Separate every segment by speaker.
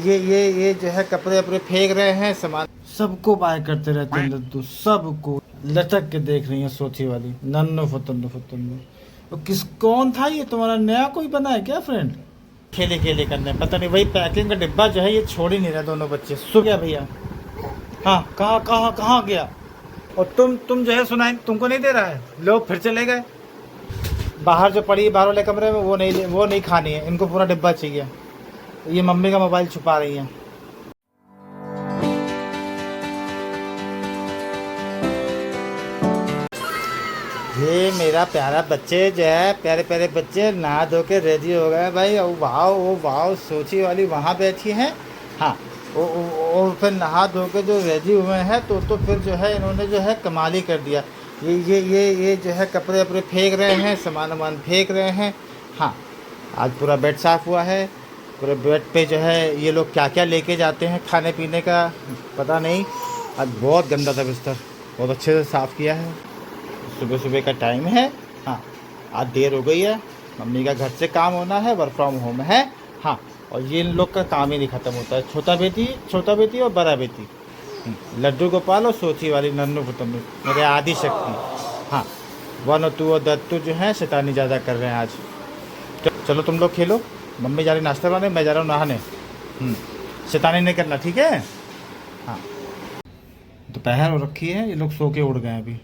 Speaker 1: ये जो है कपड़े अपने फेंक रहे हैं सामान। सबको बाय करते रहते हैं लड्डू, सबको लटक के देख रही है सोची वाली नन्नो फतन्नो फतन्नो। तो किस कौन था ये, तुम्हारा नया कोई बना है क्या फ्रेंड? खेले खेले करने पता नहीं, वही पैकिंग का डिब्बा जो है ये छोड़ ही नहीं रहा दोनों बच्चे। सो गया भैया? हाँ, कहाँ कहाँ कहाँ गया? और तुम जो है सुनाई तुमको नहीं दे रहा है, लोग फिर चले गए। बाहर जो पड़ी बाहर वाले कमरे में वो नहीं खानी है, इनको पूरा डिब्बा चाहिए। ये मम्मी का मोबाइल छुपा रही है। ये मेरा प्यारा बच्चे जो है, प्यारे प्यारे बच्चे नहा धो के रेडी हो गए भाई। ओ वाह सोची वाली वहाँ बैठी हैं। हाँ, और फिर नहा धो के जो रेडी हुए हैं तो फिर जो है इन्होंने जो है कमाल ही कर दिया। ये जो है कपड़े अपने फेंक रहे हैं, सामान फेंक रहे हैं। हाँ, आज पूरा बेड साफ़ हुआ है। पूरे बेड पे जो है ये लोग क्या क्या लेके जाते हैं खाने पीने का पता नहीं। आज बहुत गंदा था बिस्तर, बहुत अच्छे से साफ़ किया है। सुबह सुबह का टाइम है। हाँ, आज देर हो गई है, मम्मी का घर से काम होना है, वर्क फ्रॉम होम है। हाँ, और ये इन लोग का काम ही नहीं ख़त्म होता है। छोटा बेटी और बड़ा बेटी, लड्डू गोपाल और सोची वाली नन्नू फुतन्नू, मेरे आदि शक्ति। हाँ, वन और टू और दत्तू जो है शैतानी ज़्यादा कर रहे हैं आज। चलो तुम लोग खेलो, मम्मी जा रही नाश्ता बनाने, मैं जा रहा हूँ नहाने। शैतानी नहीं करना, ठीक है? हाँ, दोपहर हो रखी है, ये लोग सो के उड़ गए, अभी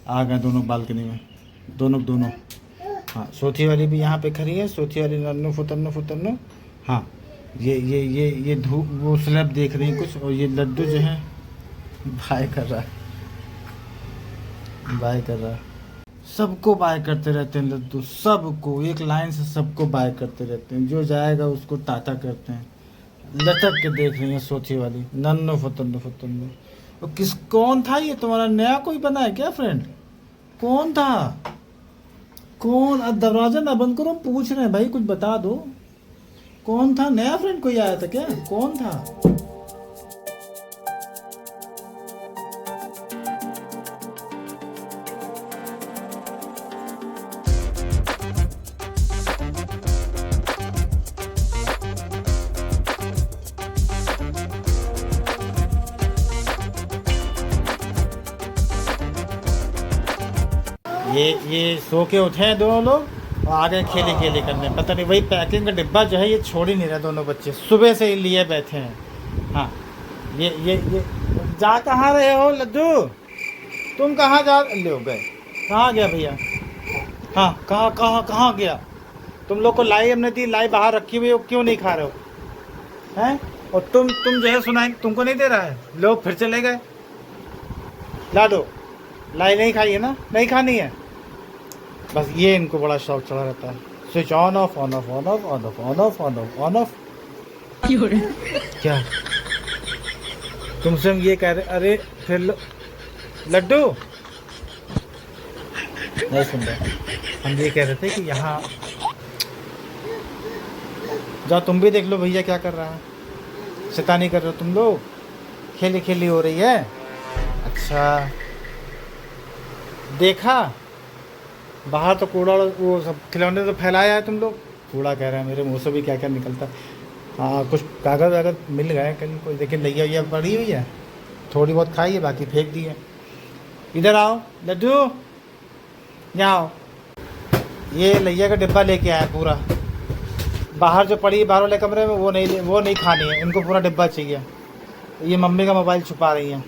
Speaker 1: आ गए दोनों बालकनी में, दोनों। हाँ, सोची वाली भी यहाँ पे खड़ी है, सोची वाली नन्नू फुतन्नू। हाँ, ये धूप वो स्लैब देख रही है कुछ, और ये लड्डू जो है बाय कर रहा है। सबको बाय करते रहते हैं लड्डू, सबको एक लाइन से सबको बाय करते रहते हैं। जो जाएगा उसको टाटा करते हैं। लटक के देख रही है सोची वाली नन्नो फतन्नो। और किस कौन था ये, तुम्हारा नया कोई बना है क्या फ्रेंड? कौन था? कौन? अब दरवाजा ना बंद करो, हम पूछ रहे हैं भाई, कुछ बता दो। कौन था? नया फ्रेंड कोई आया था क्या? कौन था? ये सो के उठे हैं दोनों लोग और आ गए खेले खेले करने पता नहीं, वही पैकिंग का डिब्बा जो है ये छोड़ ही नहीं रहा दोनों बच्चे, सुबह से ही लिए बैठे हैं। हाँ, ये जा कहाँ रहे हो लड्डू? तुम कहाँ जा ले गए? कहाँ गया भैया? हाँ, कहाँ गया? तुम लोग को लाई हमने दी, लाई बाहर रखी हुई हो, क्यों नहीं खा रहे हो? हैं? और तुम जो है सुनाई तुमको नहीं दे रहा है, लोग फिर चले गए। ला दो, लाई नहीं खाई है ना? नहीं खानी है, बस ये इनको बड़ा शौक चढ़ा रहता है। स्विच ऑन ऑफ क्या तुमसे हम ये कह रहे? अरे फिर लड्डू नहीं सुन रहे, हम ये कह रहे थे कि यहाँ जाओ, तुम भी देख लो भैया क्या कर रहा है। शैतानी कर रहे हो तुम लोग, खेली हो रही है। अच्छा, देखा बाहर तो कूड़ा वो सब खिलौने तो फैलाया है तुम लोग। कूड़ा कह रहे हैं, मेरे मुंह से भी क्या क्या निकलता है। हाँ, कुछ कागज़ वागज़ मिल गए कहीं कोई, लेकिन नैया पड़ी हुई है, थोड़ी बहुत खाई है, बाकी फेंक दी है। इधर आओ लड्डू, यहाँ आओ। ये लैया का डिब्बा लेके आया पूरा, बाहर जो पड़ी बाहर वाले कमरे में वो नहीं खानी है, इनको पूरा डिब्बा चाहिए। ये मम्मी का मोबाइल छुपा रही हैं।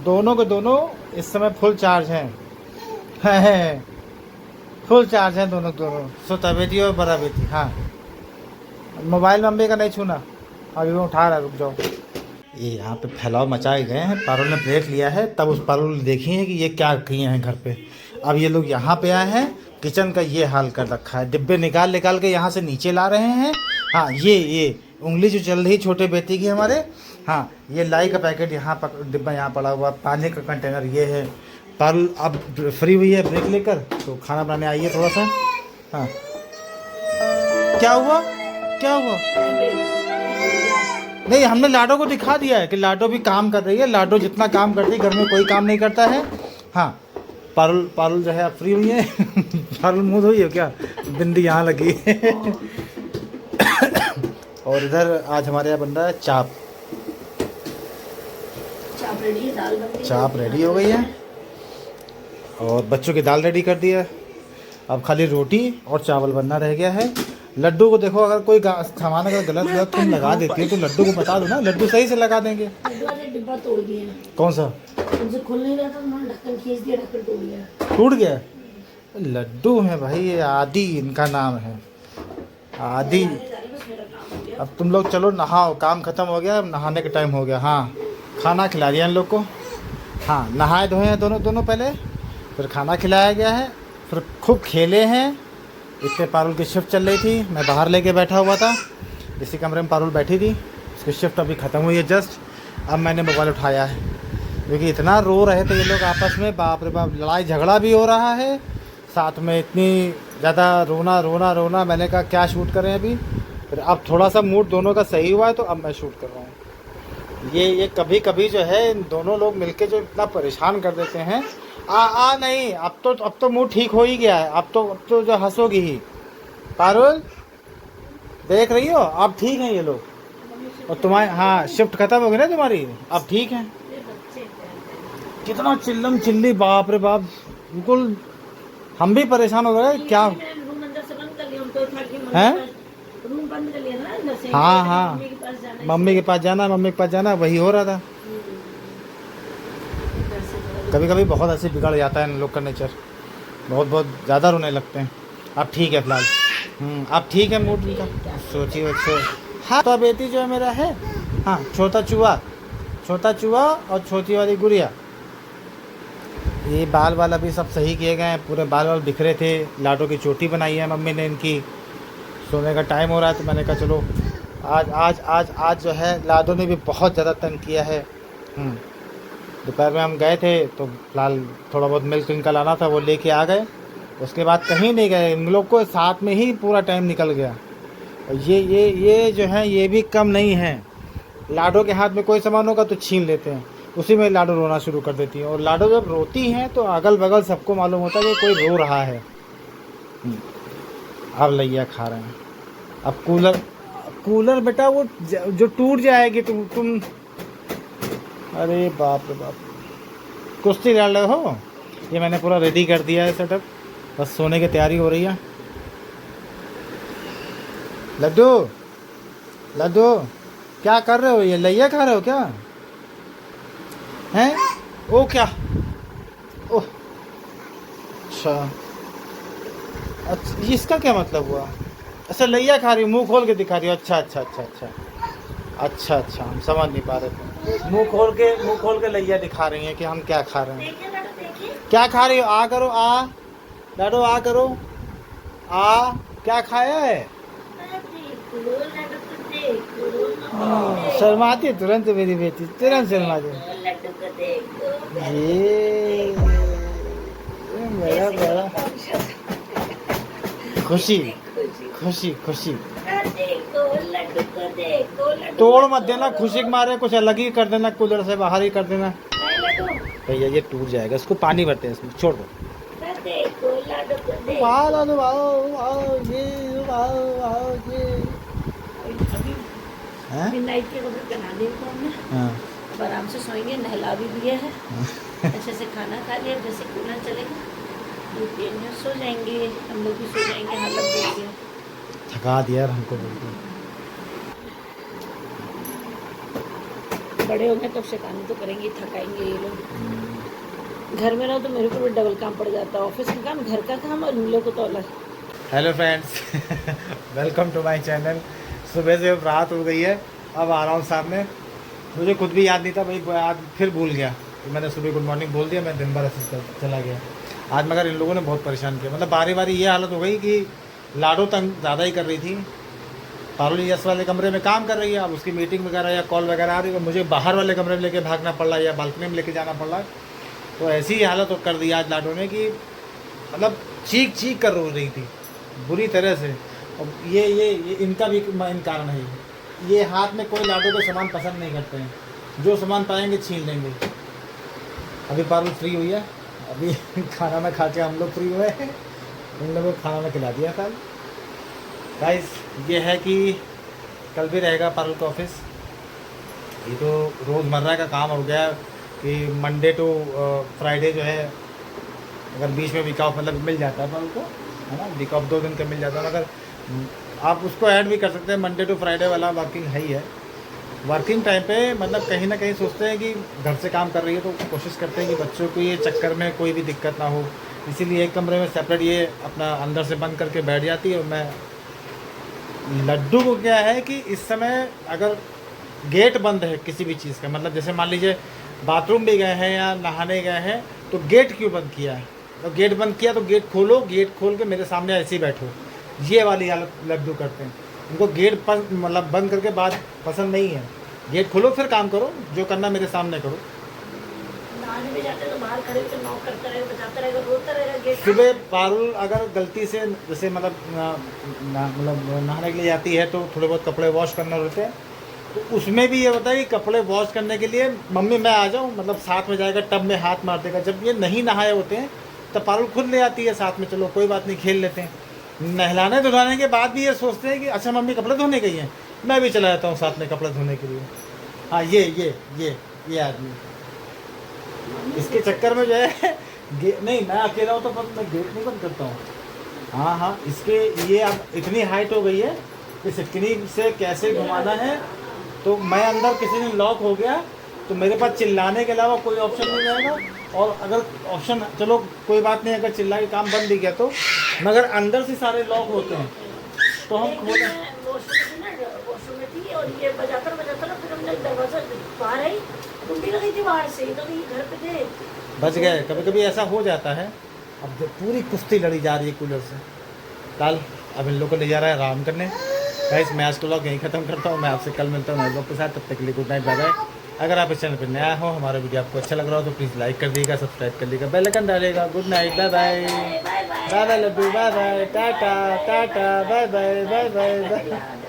Speaker 1: दोनों के दोनों इस समय फुल चार्ज हैं। फुल चार्ज हैं दोनों। छोटा बेटी और बड़ा बेटी। हाँ, मोबाइल मम्मी का नहीं छूना, अभी वो उठा रहा, रुक जाओ। ये यहाँ पे फैलाव मचाए गए हैं, पारुल ने ब्रेक लिया है, तब उस पारुल ने देखी है कि ये क्या किए हैं घर पे। अब ये लोग यहाँ पे आए हैं, किचन का ये हाल कर रखा है, डिब्बे निकाल के यहाँ से नीचे ला रहे हैं। हाँ, ये उंगली जो चल रही छोटे बेटी की हमारे। हाँ, ये लाई का पैकेट यहाँ डिब्बा यहाँ पड़ा हुआ, पानी का कंटेनर ये है। पारुल अब फ्री हुई है ब्रेक लेकर, तो खाना बनाने आई है थोड़ा सा। हाँ, क्या हुआ? नहीं, हमने लाडो को दिखा दिया है कि लाडो भी काम कर रही है। लाडो जितना काम करती है घर में कोई काम नहीं करता है। हाँ, पारुल जो है अब फ्री हुई है। पारुल मुँह धोई है क्या? बिंदी यहाँ लगी है। और इधर आज हमारे यहाँ बन रहा है चाप।
Speaker 2: चाप रेडी है, दाल बन गई,
Speaker 1: चाप रेडी हो गई है और बच्चों की दाल रेडी कर दी है। अब खाली रोटी और चावल बनना रह गया है। लड्डू को देखो, अगर कोई सामान अगर गलत गलत तुम लगा देती हो तो लड्डू को बता दो ना, लड्डू सही से लगा देंगे।
Speaker 2: लड्डू वाले डिब्बा तोड़ दिए हैं।
Speaker 1: कौन सा?
Speaker 2: उनसे खुल नहीं रहा था, उन्होंने ढक्कन खींच दिया, ढक्कन टूट गया।
Speaker 1: टूट गया? लड्डू है भाई, ये आदि इनका नाम है, आदि। अब तुम लोग चलो नहाओ, काम खत्म हो गया, अब नहाने का टाइम हो गया। हाँ, खाना खिला दिया इन लोग को। हाँ, नहाए धोए हैं दोनों पहले, फिर खाना खिलाया गया है, फिर खूब खेले हैं। इतने पारुल की शिफ्ट चल रही थी, मैं बाहर लेके बैठा हुआ था, इसी कमरे में पारुल बैठी थी। उसकी शिफ्ट अभी ख़त्म हुई है जस्ट। अब मैंने मोबाइल उठाया है क्योंकि इतना रो रहे थे ये लोग आपस में, बाप रे बाप, लड़ाई झगड़ा भी हो रहा है साथ में, इतनी ज़्यादा रोना रोना रोना। मैंने कहा क्या शूट करें अभी, फिर अब थोड़ा सा मूड दोनों का सही हुआ है तो अब मैं शूट कर रहा हूँ। ये कभी कभी जो है इन दोनों लोग मिलके जो इतना परेशान कर देते हैं। नहीं, अब तो मूड ठीक हो ही गया है। अब तो जो हंसोगी ही। पारुल देख रही हो, अब ठीक हैं ये लोग। और तुम्हारी हाँ शिफ्ट खत्म हो गई ना तुम्हारी, अब ठीक है। कितना चिल्लम चिल्ली, बाप रे बाप, बिल्कुल हम भी परेशान हो गए। क्या
Speaker 2: रूम अंदर से बंद कर लिया, उनको था कि
Speaker 1: हैं?
Speaker 2: रूम बंद कर लिया ना अंदर से।
Speaker 1: हाँ,
Speaker 2: मम्मी के पास जाना,
Speaker 1: मम्मी के पास जाना, वही हो रहा था। कभी कभी बहुत ऐसे बिगड़ जाता है इन लोग का नेचर, बहुत ज़्यादा रोने लगते हैं। अब ठीक है फिलहाल, अब ठीक है मूड उनका। सोचिए बच्चों। हाँ, तो बेटी जो है मेरा है, हाँ, छोटा चूहा और छोटी वाली गुड़िया। ये बाल अभी सब सही किए गए हैं, पूरे बाल बिखरे थे। लाडो की चोटी बनाई है मम्मी ने इनकी। सोने का टाइम हो रहा है तो मैंने कहा चलो आज जो है लाडो ने भी बहुत ज़्यादा तंग किया है। दोपहर में हम गए थे तो फिलहाल थोड़ा बहुत मिल्क इनका लाना था, वो लेके आ गए। उसके बाद कहीं नहीं गए, इन लोग को साथ में ही पूरा टाइम निकल गया। और ये जो है ये भी कम नहीं है। लाडो के हाथ में कोई सामान होगा तो छीन लेते हैं, उसी में लाडो रोना शुरू कर देती है। और लाडो जब रोती हैं तो अगल बगल सबको मालूम होता है कि कोई रो रहा है। अब लैया खा रहे हैं। अब कूलर बेटा वो जो टूट जाएगी तुम अरे बाप रे बाप, कुश्ती लड़ रहे हो। ये मैंने पूरा रेडी कर दिया है सेटअप, बस सोने की तैयारी हो रही है। लड्डू क्या कर रहे हो, ये लैया खा रहे हो क्या हैं? ओ क्या, ओह अच्छा, इसका क्या मतलब हुआ? अच्छा, लैया खा रही हो, मुंह खोल के दिखा रही हो। अच्छा, हम समझ नहीं पा रहे थे। मुंह खोल के लैया दिखा रही हैं कि हम क्या खा रहे हैं। क्या खा रही हो? आ करो, आ लाडो, आ करो, आ। क्या खाया है? शर्माती है तुरंत मेरी बेटी, तुरंत शर्माती। ये मेरा बड़ा खुशी तोड़ मत देना, खुशी के मारे कुछ अलग ही कर देना, कूलर से बाहर ही कर देना। भैया ये टूट जाएगा, इसको पानी भरते हैं, इसमें छोड़ दो।
Speaker 2: नाइट के कपड़े पहना दिए तो हमने। अब आराम से सोएंगे, नहला भी दिया है, अच्छे से खाना खा लिया, जैसे कूलर चलेगा दूध पियेंगे, सो जाएंगे, हम लोग भी सो जाएंगे। हालत देख के
Speaker 1: थका दिया हमको बिल्कुल।
Speaker 2: बड़े हो गए तो शैतानी तो करेंगे, थकाएंगे ये लोग। घर में रहो तो मेरे को भी डबल काम पड़ जाता है, ऑफिस का काम, घर का काम, और इन लोग को तो अलग।
Speaker 1: Hello friends, welcome to my channel. सुबह से रात हो गई है, अब आ रहा हूँ सामने। मुझे खुद भी याद नहीं था भाई, आज फिर भूल गया। तो मैंने सुबह गुड मॉर्निंग बोल दिया, मैं दिन भर ऐसे चला गया। आज मगर इन लोगों ने बहुत परेशान किया, मतलब बारी ये हालत हो गई कि लाडो तंग ज़्यादा ही कर रही थी। पारुल यस वाले कमरे में काम कर रही है, अब उसकी मीटिंग वगैरह या कॉल वगैरह आ रही है, मुझे बाहर वाले कमरे में लेके भागना पड़ रहा है या बालकनी में लेके जाना पड़ रहा है। तो ऐसी ही हालत कर दी आज लाडो ने कि मतलब चीख कर रो रही थी बुरी तरह से। और ये इनका भी इन कारण है। ये हाथ में कोई लाडो के सामान पसंद नहीं करते हैं, जो सामान पाएंगे छीन लेंगे। अभी पारुल फ्री हुई है, अभी खाना में खा के हम लोग फ्री हुए हैं, उन लोगों को खाना में खिला दिया था। गाइस ये है कि कल भी रहेगा पारुल का ऑफिस। ये तो रोज़मर्रा का काम हो गया कि मंडे टू फ्राइडे जो है, अगर बीच में वीक ऑफ मतलब मिल जाता है पारुल को, है ना, वीक ऑफ 2 दिन का मिल जाता है, मगर आप उसको ऐड भी कर सकते हैं, मंडे टू फ्राइडे वाला वर्किंग है ही है। वर्किंग टाइम पे मतलब कहीं ना कहीं सोचते हैं कि घर से काम कर रही है तो कोशिश करते हैं कि बच्चों को ये चक्कर में कोई भी दिक्कत ना हो, इसीलिए एक कमरे में सेपरेट ये अपना अंदर से बंद करके बैठ जाती है। और मैं लड्डू को क्या है कि इस समय अगर गेट बंद है किसी भी चीज़ का, मतलब जैसे मान लीजिए बाथरूम भी गए हैं या नहाने गए हैं तो गेट क्यों बंद किया है, तो गेट बंद किया तो गेट खोलो, गेट खोल के मेरे सामने ऐसे ही बैठो, ये वाली हालत लड्डू करते हैं। उनको गेट मतलब बंद करके बात पसंद नहीं है, गेट खोलो फिर काम करो, जो करना मेरे सामने करो।
Speaker 2: नहाने भी जाते तो बाहर खड़े होकर नॉक करता रहेगा, बजाता रहेगा, रोता रहेगा गेट।
Speaker 1: सुबह पारुल अगर गलती से जैसे मतलब नहाने के लिए जाती है तो थोड़े बहुत कपड़े वॉश करने होते हैं, तो उसमें भी ये होता है कि कपड़े वॉश करने के लिए मम्मी मैं आ जाऊँ, मतलब साथ में जाएगा, टब में हाथ मार देगा। जब ये नहीं नहाए होते हैं तब पारुल खुद ले आती है साथ में, चलो कोई बात नहीं खेल लेते हैं। नहलाने धुलाने के बाद भी ये सोचते हैं कि अच्छा मम्मी कपड़े धोने गई हैं, मैं भी चला जाता हूँ साथ में कपड़े धोने के लिए। हाँ ये आदमी इसके चक्कर में जो है नहीं, मैं अकेला हूँ तो मैं गेट नहीं बंद करता हूँ। हाँ इसके ये अब इतनी हाइट हो गई है कि सिटकनी से कैसे घुमाना है, तो मैं अंदर किसी दिन लॉक हो गया तो मेरे पास चिल्लाने के अलावा कोई ऑप्शन नहीं जाएगा। और अगर ऑप्शन चलो कोई बात नहीं, अगर चिल्ला के काम बंद भी गया तो, मगर अंदर से सारे लॉक होते हैं तो हम खोले।
Speaker 2: वॉशरूम में थी और ये बजाता ना, फिर हमने दरवाजा बाहर आई, कुंडी लगी थी बाहर से, तो ये घर पे थे,
Speaker 1: बच गए। कभी कभी ऐसा हो जाता है। अब जो पूरी कुश्ती लड़ी जा रही है कूलर से। कल अब इन लोग को ले जा रहा है आराम करने। गाइस मैं आज का व्लॉग यहीं ख़त्म करता हूँ, मैं आपसे कल मिलता हूँ नए व्लॉग के साथ। तब तक के लिए गुड नाइट, बाय बाय। अगर आप इस चैनल पर नया हो, हमारा वीडियो आपको अच्छा लग रहा हो तो प्लीज़ लाइक कर दीजिएगा, सब्सक्राइब कर लीजिएगा, बेल आइकन डालिएगा। Good night, bye bye, bye bye laddu, bye bye, tata tata, bye bye bye bye bye.